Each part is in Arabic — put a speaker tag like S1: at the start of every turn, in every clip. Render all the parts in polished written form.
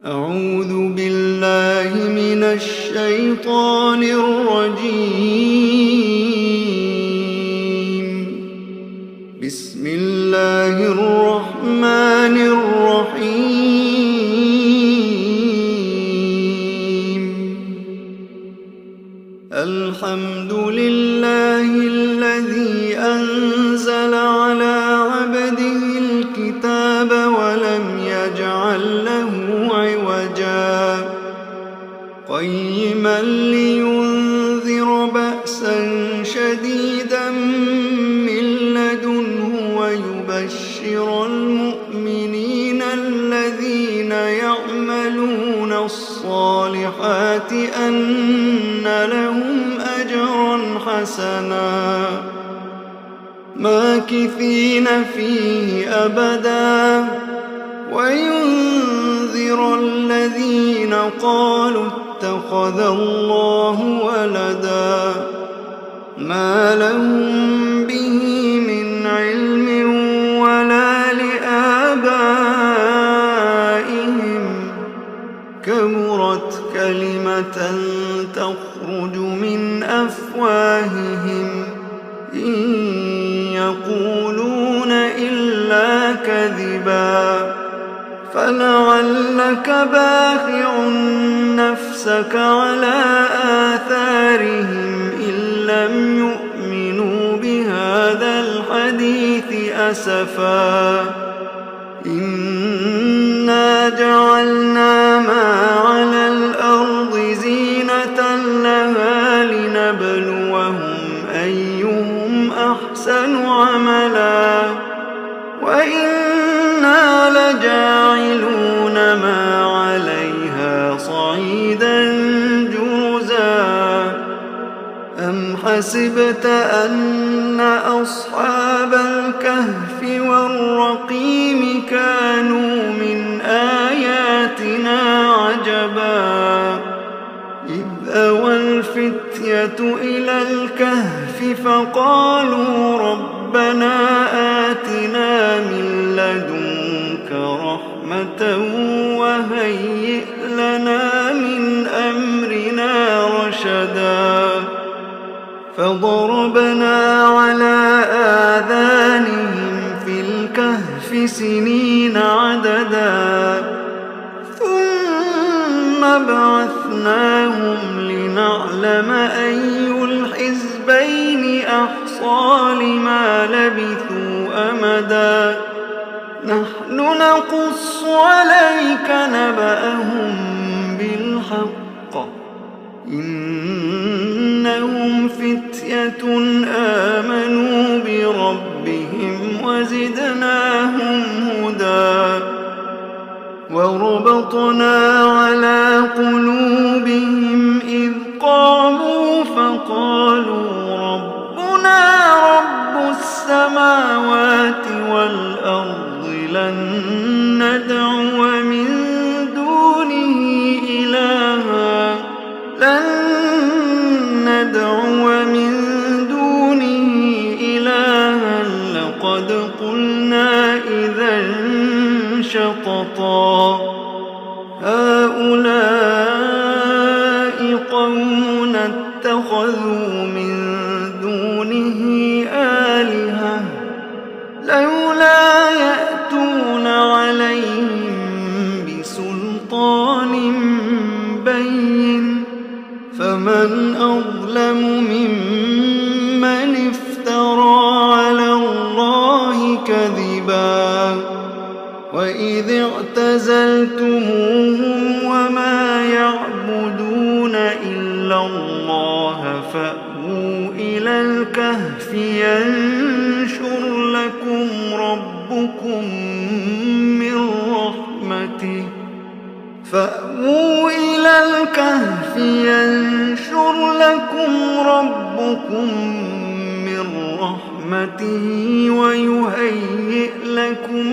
S1: أعوذ بالله من الشيطان الرجيم. بسم الله الرحمن الرحيم. الحمد لله الذي أنزل على عبده الكتاب ولم يجعل له عوجا قيما لينذر بأسا شديدا من لدنه ويبشر المؤمنين الذين يعملون الصالحات أن لهم أجرا حسنا ماكثين فيه أبدا وينذر الذين قالوا اتخذ الله ولدا ما لهم به من علم ولا لآبائهم كبرت كلمة تخرج من أفواههم إن يقولون إلا كذبا فلعلك باخع نفسك على آثارهم إن لم يؤمنوا بهذا الحديث أسفا إنا جعلنا ما على الأرض زينة لها لنبلوهم أيهم أحسن عملا وإنا لجاعلون ما عليها صعيدا جرزا أم حسبت أن أصحاب الكهف والرقيم كانوا من آياتنا عجبا إذ أوى الفتية إلى الكهف فقالوا ربنا آتنا من لدنك رحمة وهيئ لنا من أمرنا رشدا فضربنا على آذانهم في الكهف سنين عددا ثم بعثناهم لنعلم أي الحزبين أحصى لما لبثوا أمدا نحن نقص عليك نبأهم بالحق إنهم فتية آمنوا بربهم وزدناهم هدى وربطنا على قلوبهم إذ قاموا فقالوا ربنا رب السماوات والأرض لن ندعو من دونه إلها لقد قلنا إذا شططا هؤلاء قوم اتخذوا من دونه آلهة لولا يأتون عليهم بسلطان بين فمن أظلم ممن افترى على الله كذبا وإذ اعتزلتموهم وما يعبدون إلا الله فأووا إلى الكهف ينشر لكم ربكم من رحمته ويهيئ لكم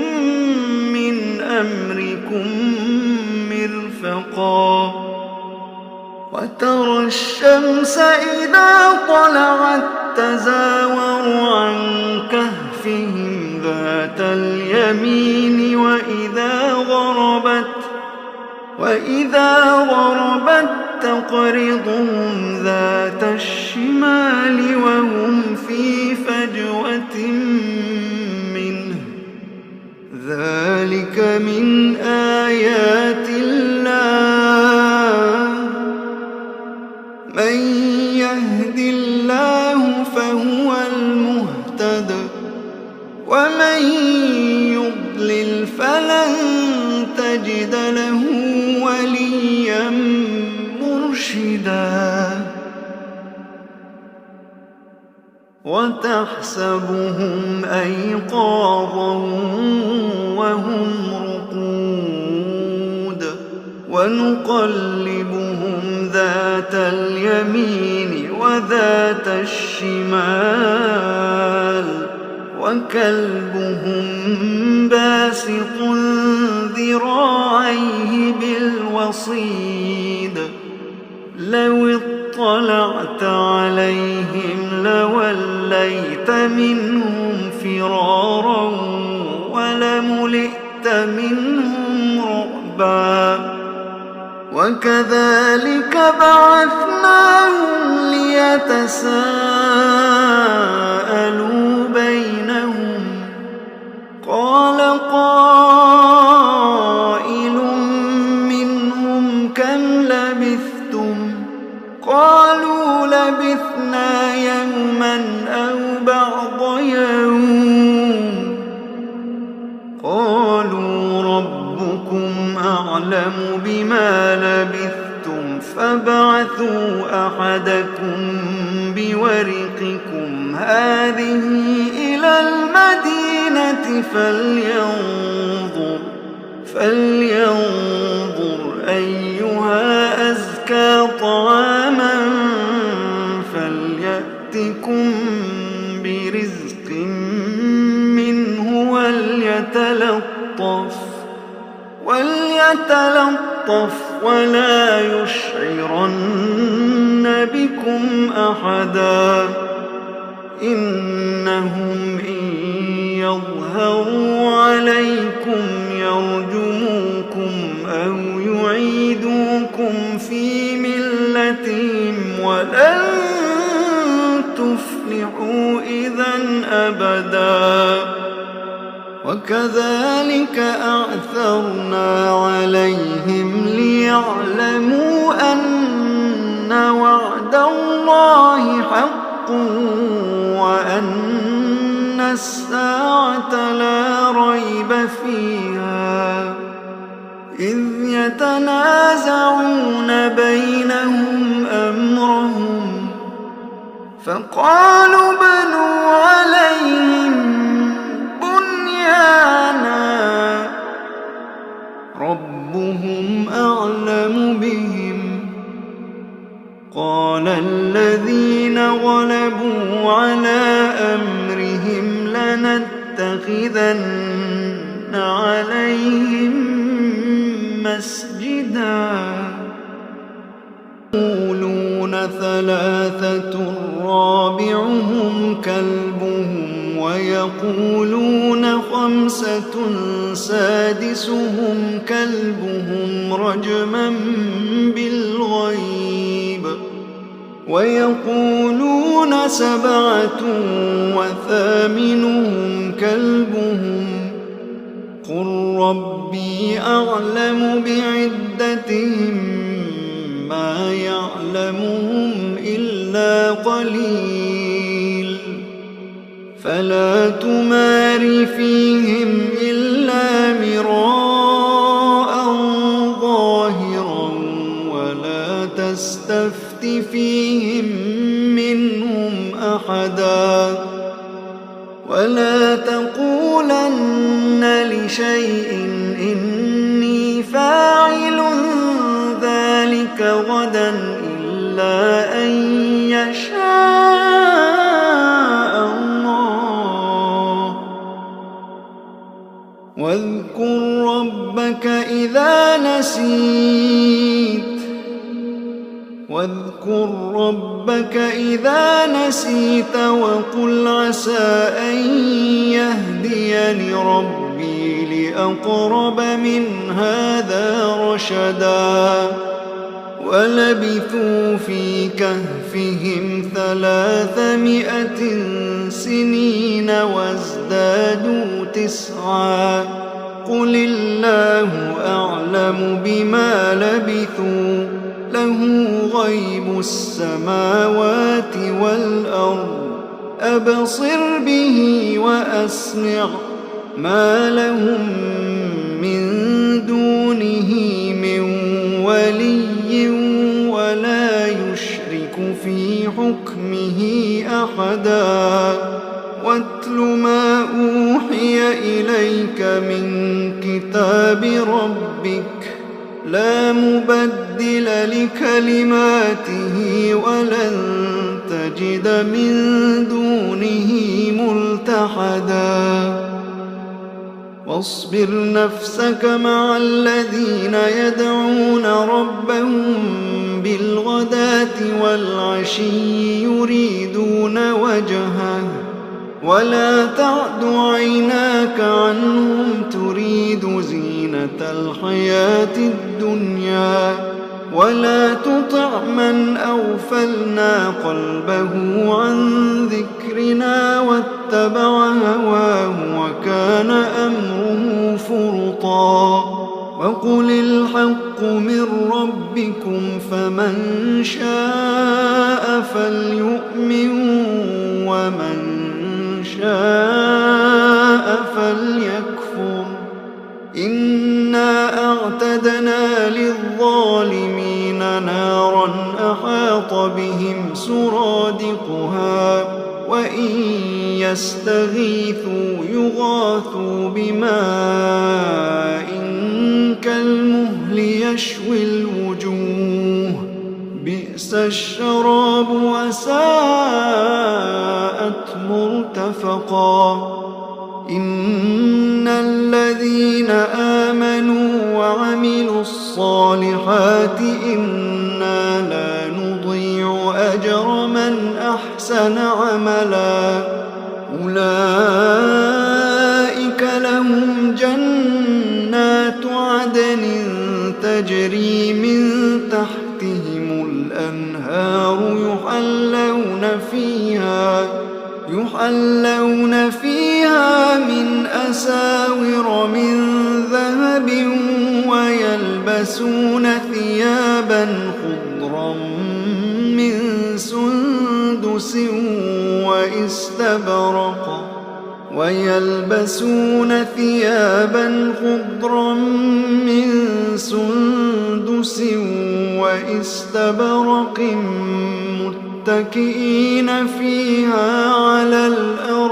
S1: من أمركم مرفقا وترى الشمس إذا طلعت تزاور عن كهفهم ذات اليمين وإذا غربت تقرضهم ذات الشمال وهم في فجوة منه ذلك من آيات الله من يهد الله فهو المهتد ومن يضلل فلن تجد له وليا مرشدا وتحسبهم أيقاظا وهم رقود ونقلبهم ذات اليمين وذات الشمال وكلبهم باسط ذراعيه بالوصيد لو اطلعت عليهم لوليت منهم فرارا ولملئت منهم رعبا وكذلك بعثناهم ليتساءلوا بينهم قال قائل منهم كم لبثتم قالوا لبثنا يوما أو بعض يوم قالوا ربكم أعلم بما لبثتم فابعثوا أحدكم بورقكم هذه إلى المدينة فلينظر أيها أزكى طعاما فليأتكم برزق منه وليتلطف ولا يشعرن بكم أحدا إنهم إن يظهروا عليكم يرجموكم أو يعيدوكم في ملتهم ولن تفلحوا إذا أبدا وكذلك أعثرنا عليهم ليعلموا أن وعد الله حق وأن الساعة لا ريب فيها إذ يتنازعون بينهم أمرهم فقالوا بنوا عليهم بنيانا ربهم أعلم بهم قال الذين غلبوا على أمرهم لنتخذن عليهم مسجدا يقولون ثلاثة رابعهم كلبهم ويقولون خمسة سادسهم كلبهم رجما بالغيب ويقولون سبعة وثامنهم كلبهم قل ربي أعلم بعدتهم ما يعلمهم إلا قليل فلا تمار فيهم إلا مراء ظاهرا ولا تستفت فيهم منهم أحدا ولا تقولن لشيء إني فاعل ذلك غدا إلا أن يشاء الله واذكر ربك إذا نسيت وقل عسى أن يهديني ربي أقرب من هذا رشدا ولبثوا في كهفهم 300 سنين وازدادوا 9 قل الله أعلم بما لبثوا له غيب السماوات والأرض أبصر به وأسمع ما لهم من دونه من ولي ولا يشرك في حكمه أحدا واتل ما أوحي إليك من كتاب ربك لا مبدل لكلماته ولن تجد من دونه ملتحدا واصبر نفسك مع الذين يدعون ربهم بالغداة والعشي يريدون وجهه ولا تعد عيناك عنهم تريد زينة الحياة الدنيا ولا تطع من أغفلنا قلبه عن ذكرنا واتبع هواه وكان أمره فرطا وقل الحق من ربكم فمن شاء فليؤمن ومن شاء فليكفر إنا أعتدنا للظالمين نارا أحاط بهم سرادقها وإن يستغيثوا يغاثوا بماء كالمهل يشوي الوجوه بئس الشراب وساءت مرتفقا إن الذين آمنوا وعملوا الصالحات إنا لا نضيع أجر من أحسن عملا أولئك لهم جنات عدن تجري من تحتهم الأنهار يحلون فيها من أساور من ذهب ويلبسون ثيابا خضرا من سندس واستبرق متكئين فيها على الأرائك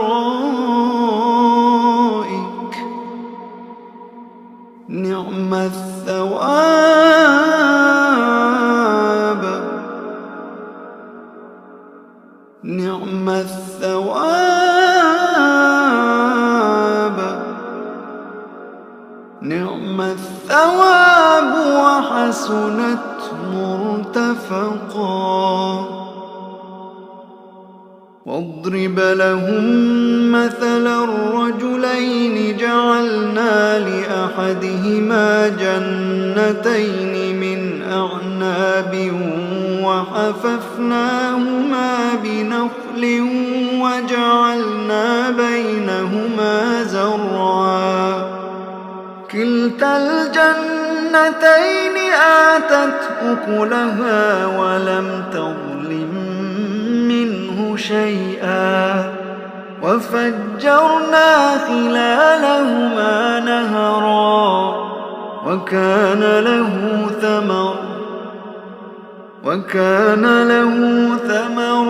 S1: نعم الثواب وحسنت مرتفقا واضرب لهم مثلا الرجلين جعلنا لأحدهما جنتين من أعناب وحففناهما بنخل وجعلنا بينهما زرعا كلتا الجنتين آتت أكلها ولم تظلم منه شيئا وفجرنا خلالهما نهرا وكان له ثمر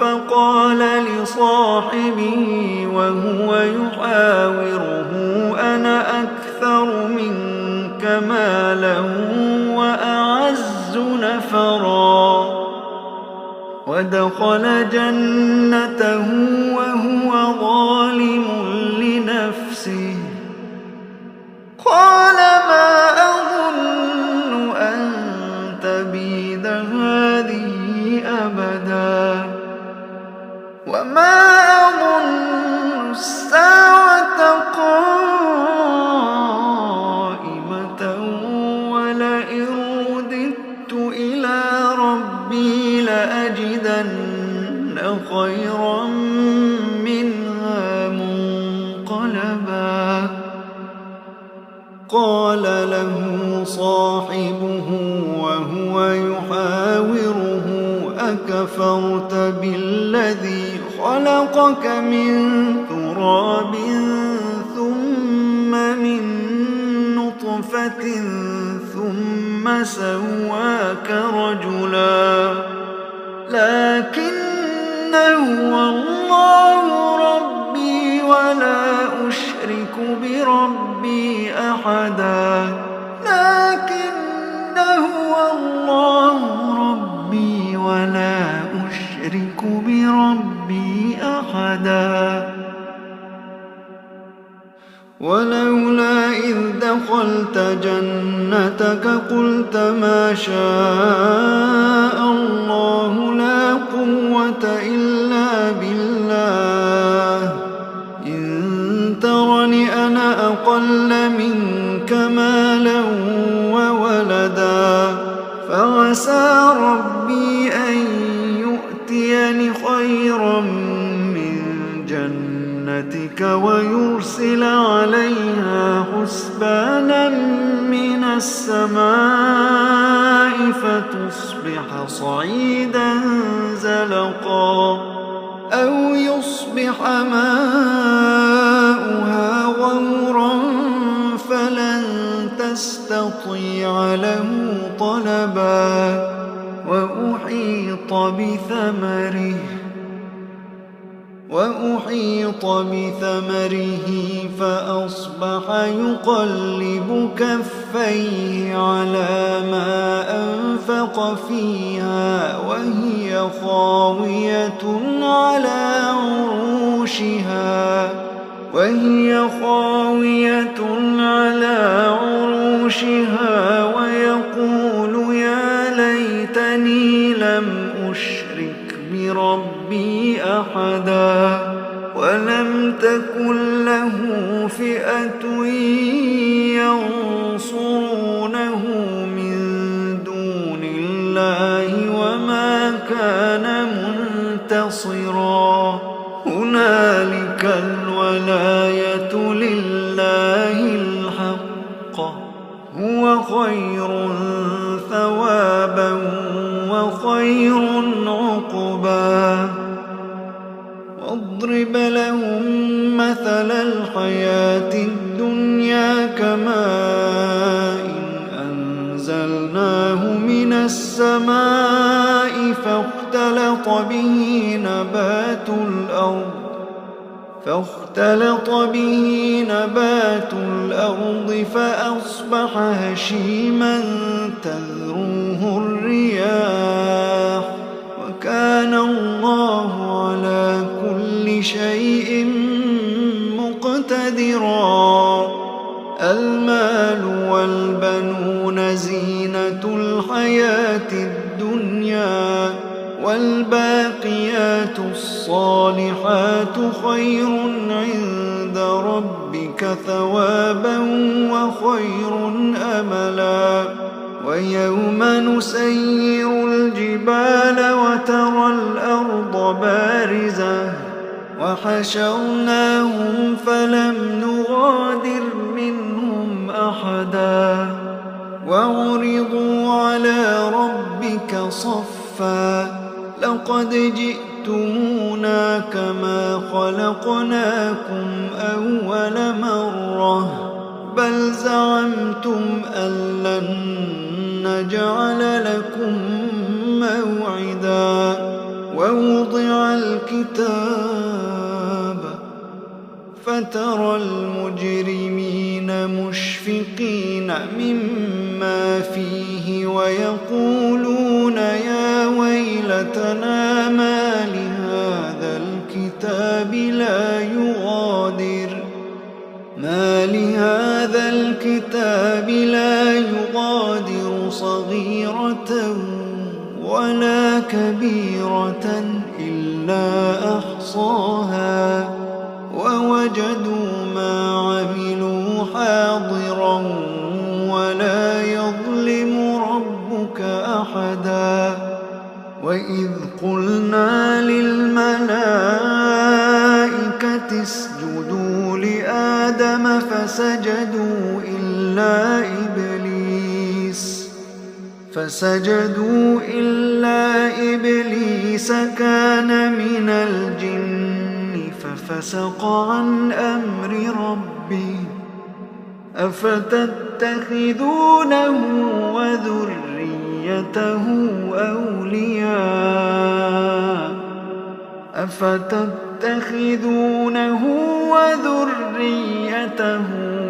S1: فقال لصاحبه وهو يحاوره أنا أكثر منك مالا وأعز نفرا ودخل جنته وهو ظالم لنفسه قال ما أظن أن تبيد هذه أبدا وما أظن الساعة قائمة صاحبه وهو يحاوره أكفرت بالذي خلقك من تراب ثم من نطفة ثم سواك رجلا لكن هو الله ربي ولا أشرك بربي أحدا لكن هو الله ربي ولا أشرك بربي أحدا ولولا إذ دخلت جنتك قلت ما شاء الله لا قوة إلا بالله إن ترني أنا أقل منك مالا وولدا فعسى ربي أن يؤتيني خيرا من جنتك ويرسل عليها حسبانا من السماء فتصبح صعيدا زلقا أو يصبح ماؤها غورا فلن تستطيع له طلبا وأحيط بثمره فأصبح يقلب كفيه على ما أنفق فيها وهي خاوية على عروشها ويقول يا ليتني لم أشرك بربي أحدا ولم تكن له فئة ينصرونه من دون الله وما كان منتصرا هنالك الولاية لله الحق هو خير ثوابا وخير عقبا واضرب لهم مثل الحياة الدنيا كماء أنزلناه من السماء فاختلط به نبات الأرض فأصبح هشيما تذروه الرياح وكان الله على كل شيء مقتدرا المال والبنون زينة الحياة الدنيا والباقيات الصالحات خير عند ربك ثوابا وخير أملا ويوم نسير الجبال وترى الأرض بارزة وحشرناهم فلم نغادر منهم أحدا وعرضوا على ربك صفا لقد جئتمونا كما خلقناكم أول مرة بل زعمتم أن لن نجعل لكم موعدا ووضع الكتاب فترى المجرمين مشفقين مما فيه ويقولون يا ويلتنا ما لهذا الكتاب لا يغادر صغيرة ولا كبيرة إلا أحصاها ووجدوا ما عملوا حاضرا ولا يظلم ربك أحدا وإذ قلنا للملائكة اسجدوا لآدم فسجدوا إلا إبليس فسجدوا إلا إبليس كان من الجن ففسق عن أمر ربه أفتتخذونه وذريته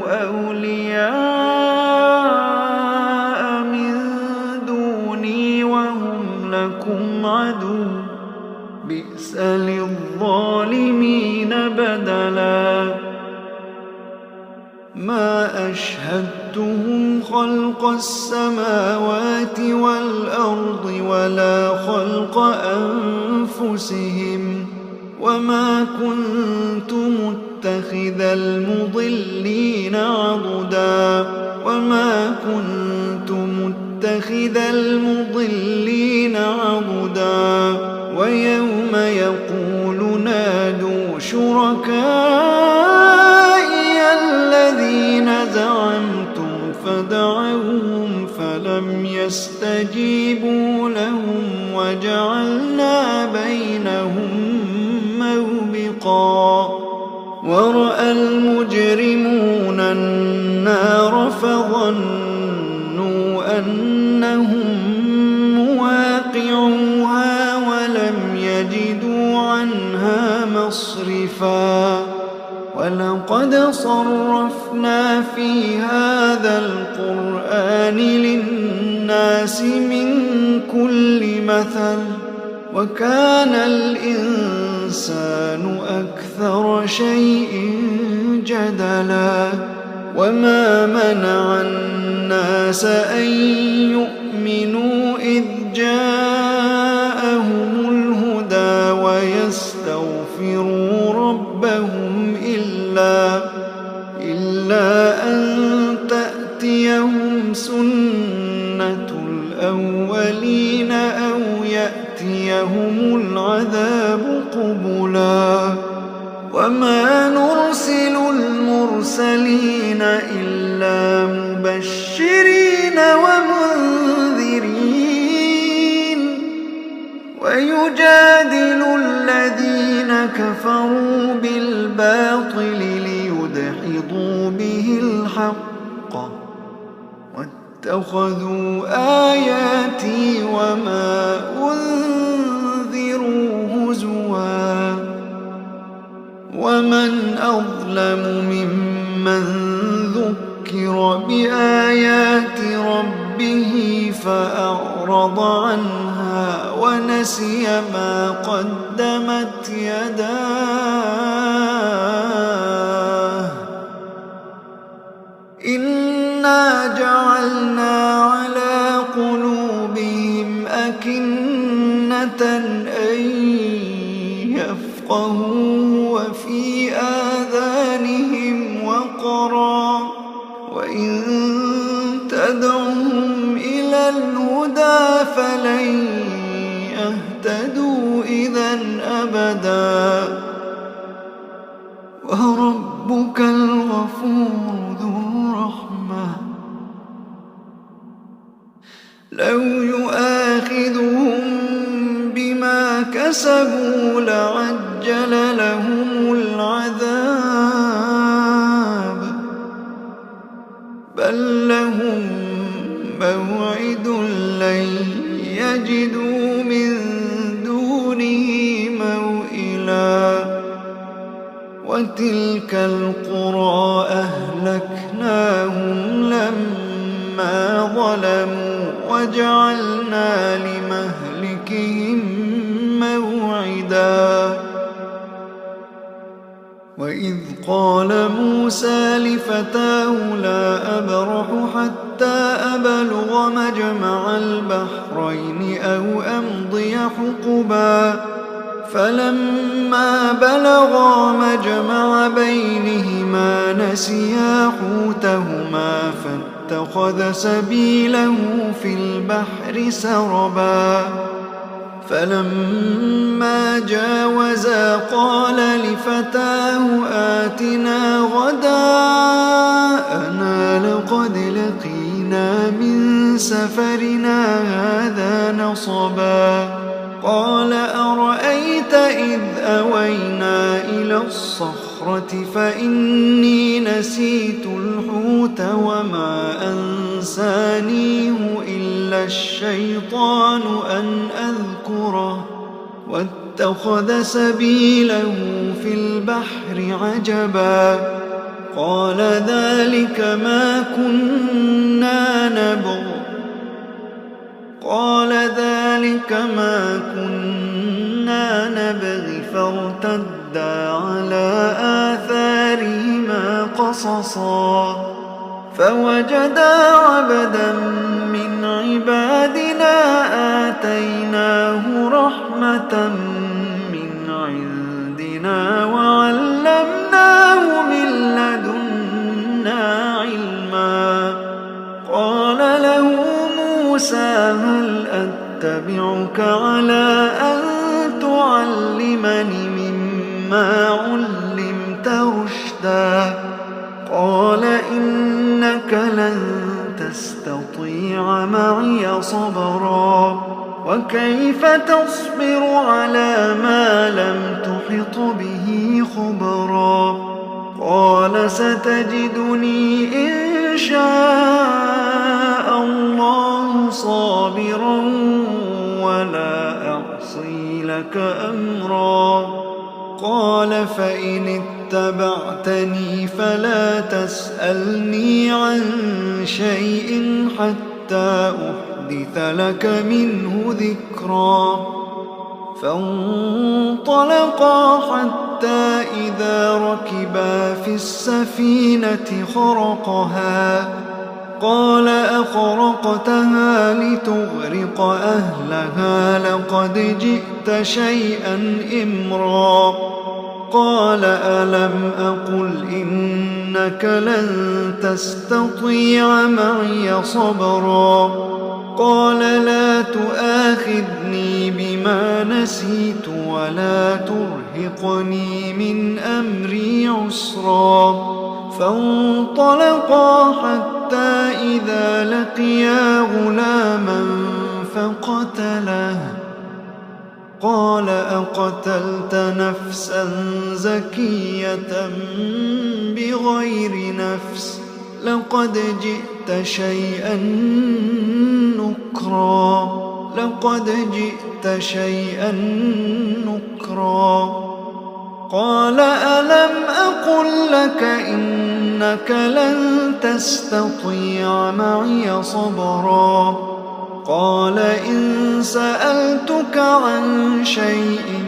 S1: أولياء من دوني وهم لكم عدو بئس للظالمين بدلا ما أشهدتهم خلق السماوات والأرض ولا خلق أنفسهم وما كنت متخذ المضلين عضدا ويوم يقول نادوا شركائي الذين زعمتم فدعوهم فلم يستجيبوا لهم وجعلنا بينهم موبقا ورأى المجرمون النار فظنوا أنهم مواقعوها ولم يجدوا عنها مصرفا ولقد صرفنا في هذا القرآن للناس من كل مثل وكان الإنسان أكثر شيء جدلا وما منع الناس أن يؤمنوا إذ جاءهم الهدى ويستغفروا ربهم إلا أن تأتيهم سنة الأولين أو يأتيهم العذاب قبلا وما نرسل المرسلين إلا مبشرين ومنذرين ويجادل الذين كفروا بالباطل ليدحضوا به الحق واتخذوا آياتي وما أنذروا هزوا ومن أظلم ممن ذكر بآيات ربه فأعرض عنها ونسي ما قدمت يداه إنا جعلنا على قلوبهم أكنة أن يفقهوا وفي آذانهم وقرا وإن تدعهم إلى الهدى فلن يهتدوا إذا أبدا وربك الغفور ذو الرحمة لو يؤاخذهم بما كسبوا لعجل لهم العذاب بل لهم موعد لن يجدوا من دونه موئلا وتلك القرى أهلكناهم لما ظلموا وجعلنا لمهلكهم موعدا وإذ قال موسى لفتاه لا أبرح حتى أبلغ مجمع البحرين أو أمضي حقبا فلما بلغا مجمع بينهما نسيا حوتهما فاتخذ سبيله في البحر سربا فلما جاوزا قال لفتاه آتنا غداءنا لقد لقينا من سفرنا هذا نصبا قال أرأيت إذ أوينا إلى الصخرة فإني نسيت الحوت وما أنسانيه إلا الشيطان أن أذكره واتخذ سبيله في البحر عجبا قال ذلك ما كنا نبغ فارتدا على آثارهما قصصا فوجدا عبدا من عبادنا آتيناه رحمة من عندنا وعلمناه من لدنا علما قال له موسى هل أتبعك على أن تعلمني مما علمت رشدا قال إنك لن تستطيع معي صبرا وكيف تصبر على ما لم تحط به خبرا قال ستجدني إن شاء الله صابرا ولا أعصي لك أمرا قال فإن اتبعتني فلا تسألني عن شيء حتى أحدث لك منه ذكرا فانطلقا حتى إذا ركبا في السفينة خرقها قال أخرقتها لتغرق أهلها لقد جئت شيئا إمرا قال ألم أقل إنك لن تستطيع معي صبرا قال لا تؤاخذني بما نسيت ولا ترهقني من أمري عسرا فانطلقا حتى إذا لقيا غلاما فقتله قال أقتلت نفسا زكية بغير نفس لقد جئت شيئا نكرا قال ألم أقل لك إنك لن تستطيع معي صبرا قال إن سألتك عن شيء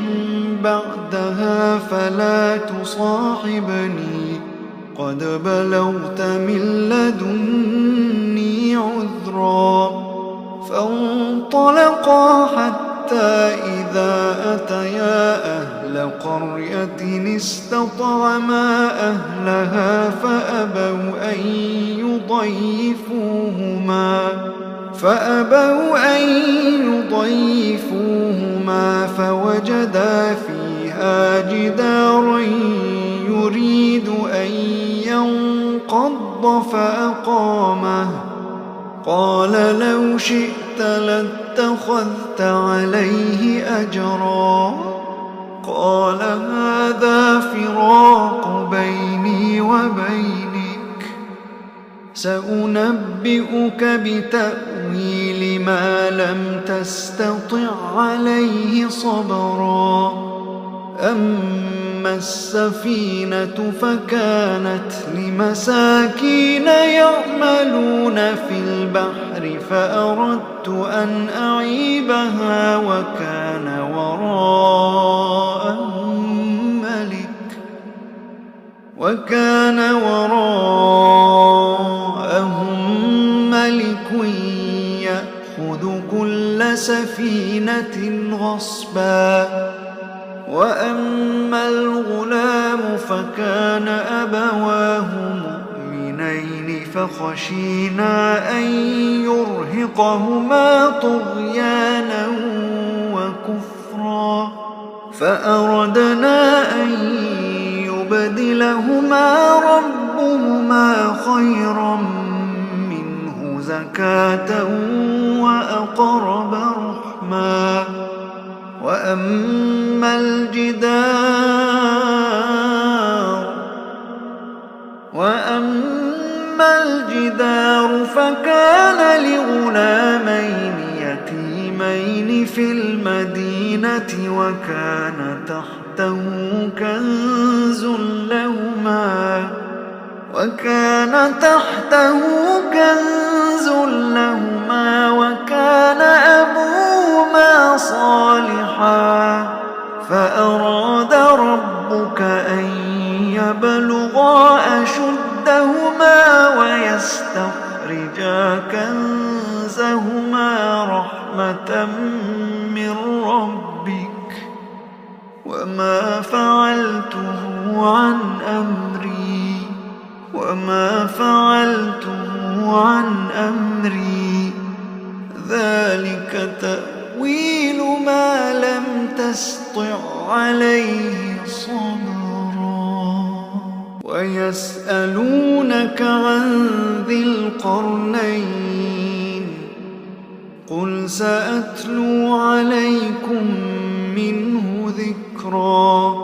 S1: بعدها فلا تصاحبني قد بلغت من لدني عذرا فانطلقا حتى إذا أتيا أهل قرية استطعما أهلها فأبوا أن يضيفوهما فوجدا فيها جدارا يريد أن ينقض فأقامه قال لو شئت لاتخذت عليه أجرا قال هذا فراق بيني وبينك سأنبئك بتأويل ما لم تستطع عليه صبرا أما السفينة فكانت لمساكين يعملون في البحر فأردت أن أعيبها وكان وراءهم ملك يأخذ كل سفينة غصبا وأما الغلام فكان أبواه مؤمنين فخشينا أن يرهقهما طغيانا وكفرا فأردنا أن يبدلهما ربهما خيرا منه زكاة وأقرب رحما. وأما الجدار فكان لغلامين يتيمين في المدينة وكان تحته كنز لهما وكان أبوهما صالحا فأراد ربك أن يبلغا أشدهما ويستخرجا كنزهما رحمة من ربك وما فعلته عن أمري ذلك تأويل ما لم تسطع عليه صبرا. ويسألونك عن ذي القرنين قل سأتلو عليكم منه ذكرا.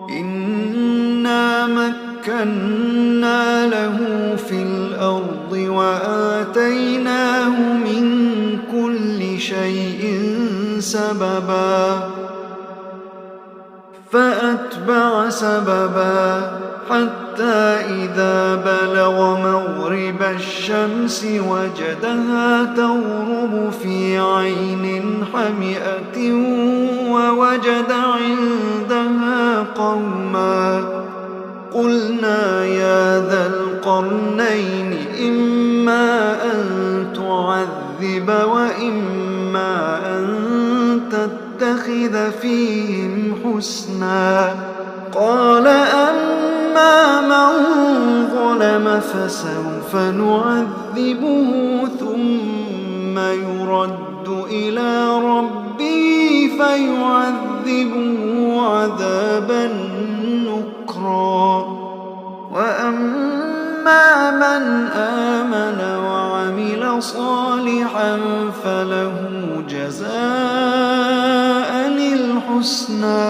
S1: إنا مكنا له في الأرض وآتيناه من كل شيء سببا فأتبع سببا حتى إذا بلغ مغرب الشمس وجدها تغرب في عين حمئة ووجد عندها قوما قلنا يا ذا القرنين إما أن تعذب وإما أن تتخذ فيهم حسنا. قال أما من ظلم فسوف نعذبه ثم يرد إلى ربه فيعذبه عذابا نكرا. وأما من آمن وعمل صالحا فله جزاء الحسنى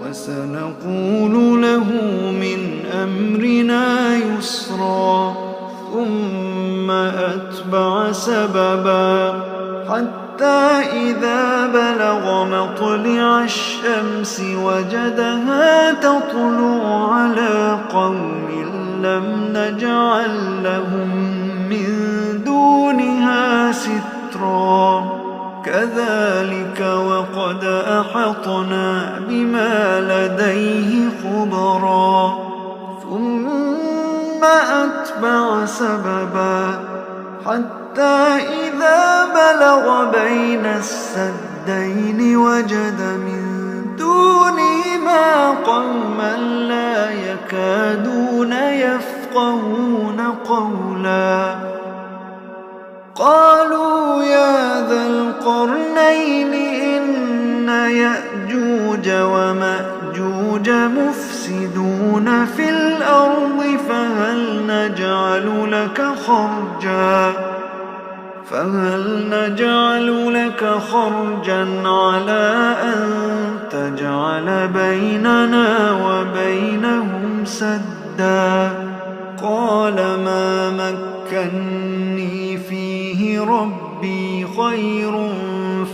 S1: وسنقول له من أمرنا يسرا. ثم أتبع سببا حتى إذا بلغ مطلع الشمس وجدها تطلع على قوم لم نجعل لهم من دونها سترا. كذلك وقد أحطنا بما لديه خبرا. ثم أتبع سببا حتى إذا بلغ بين السدين وجد من دونهما قوما لا يكادون يفقهون قولا. قالوا يا ذا القرنين إن يأجوج ومأجوج مفسدون في الأرض فهل نجعل لك خرجا على أن تجعل بيننا وبينهم سدا. قال ما مكني فيه ربي خير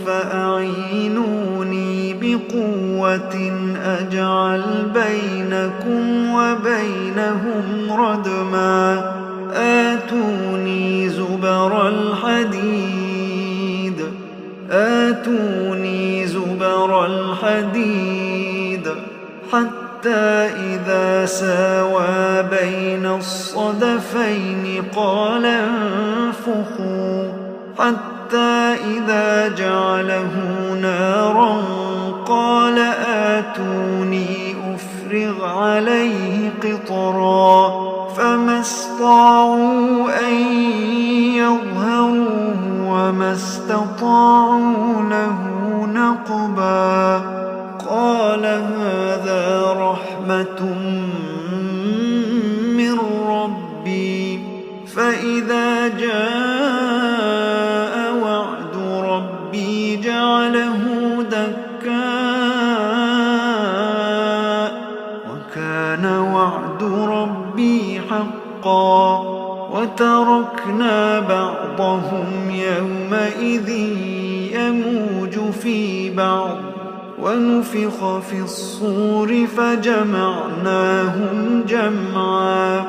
S1: فأعينوني بقوة أجعل بينكم وبينهم ردما. آتوني زبر الحديد حتى إذا ساوى بين الصدفين قال انفخوا حتى إذا جعله نارا قال آتوني أفرغ عليه قطرا. فما استطاعوا أن يظهروه وما استطاعوا له نقبا. قال هذا رحمة من ربي فإذا جاء يومئذ يموج في بعض ونفخ في الصور فجمعناهم جمعا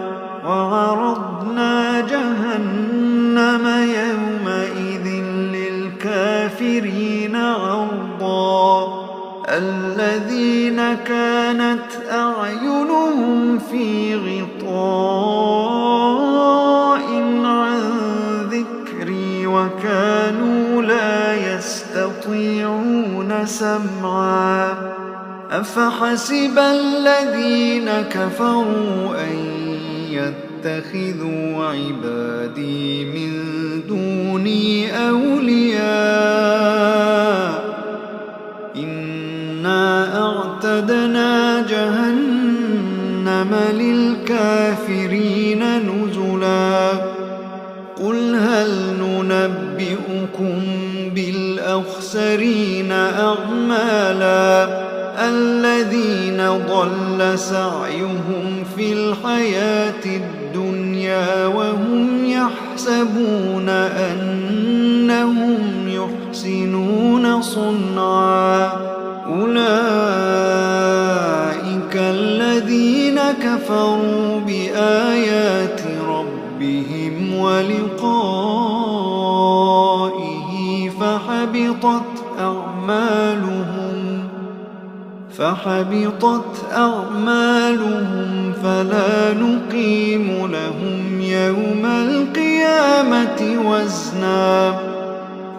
S1: وعرضنا جهنم يومئذ للكافرين عرضا الذين كانت أعينهم في غطاء عن ذكري وكانوا لا يستطيعون سمعا أفحسب الذين كفروا أن يتخذوا عبادي من دوني أولياء إنا أعتدنا جهنم للكافرين نزلا قل هل ننبئكم بالأخسرين أعمالا الذين ضل سعيهم في الحياة الدنيا وهم يحسبون أنهم يحسنون صنعا أولئك الذين كفروا بآيات ربهم ولقائه فحبطت أعمالهم فلا نقيم لهم يوم القيامة وزنا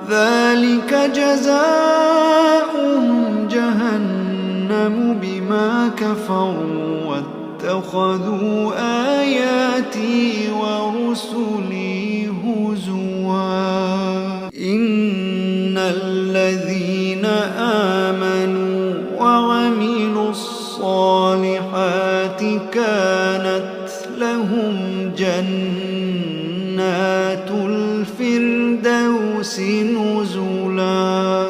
S1: ذلك جزاؤهم جهنم بما كفروا واتخذوا آياتي ورسلي هزوا إن الذين آمنوا وعملوا الصالحات كانت لهم جنات الفردوس نزلا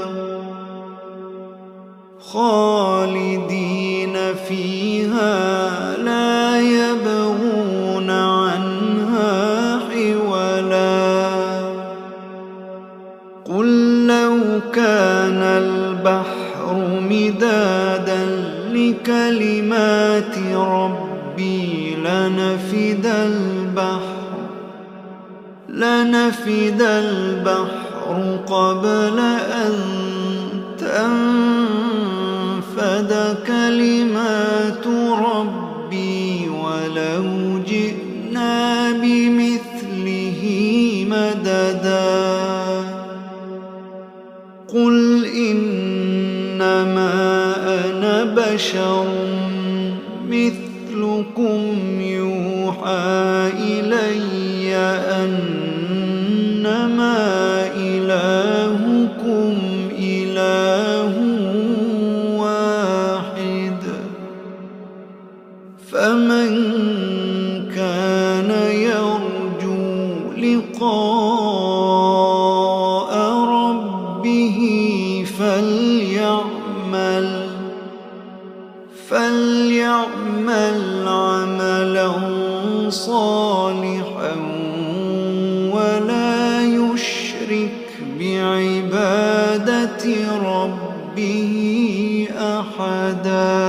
S1: خالدين فيها لا يبغون عنها حولا قل لو كان البحر مدادا لكلمات ربي لنفد البحر قبل أن تنفد كلمات ربي ولو جئنا بمثله مددا قل إنما أنا بشر مثلكم يوحى إلي أنما إلهكم إله واحد فمن كان يرجو لقاء ربه فليعمل عملا صالحا ولا يشرك بعبادة ربه أحدا.